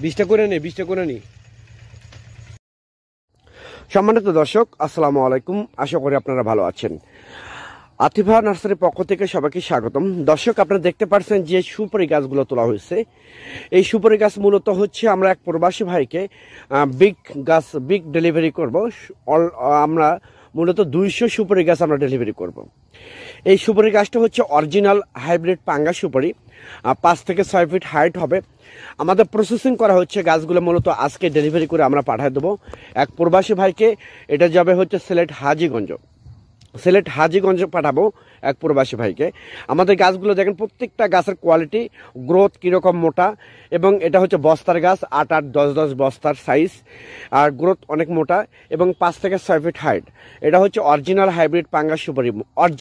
20টা করে নে, 20টা করে নি। সম্মানিত দর্শক, আসসালামু আলাইকুম। আশা করি আপনারা ভালো আছেন। আতিফা নার্সারির পক্ষ থেকে সবাইকে স্বাগতম। দর্শক, আপনারা দেখতে পাচ্ছেন যে সুপারি গাছগুলো তোলা হয়েছে। এই সুপারি গাছ মূলত হচ্ছে আমরা এক প্রবাসী ভাইকে বিগ ডেলিভারি করব। আমরা মূলত 200 সুপারি গাছ আমরা ডেলিভারি করব। এই সুপারি গাছটা হচ্ছে অরিজিনাল হাইব্রিড পাঙ্গা সুপারি, 5 থেকে 6 ফিট হাইট হবে। আমাদের প্রসেসিং করা হচ্ছে গাছগুলো মূলত আজকে ডেলিভারি করে আমরা পাঠিয়ে দেবো এক প্রবাসী ভাইকে। এটা যাবে হচ্ছে সিলেট হাজীগঞ্জ পাঠাবো এক প্রবাসী ভাইকে। আমাদের গাছগুলো দেখেন, প্রত্যেকটা গাছের কোয়ালিটি, গ্রোথ কীরকম মোটা, এবং এটা হচ্ছে বস্তার গাছ, 8-8, 10-10 বস্তার সাইজ, আর গ্রোথ অনেক মোটা এবং 5 থেকে 6 ফিট হাইট। এটা হচ্ছে অরিজিনাল হাইব্রিড পাঙ্গা সুপারি,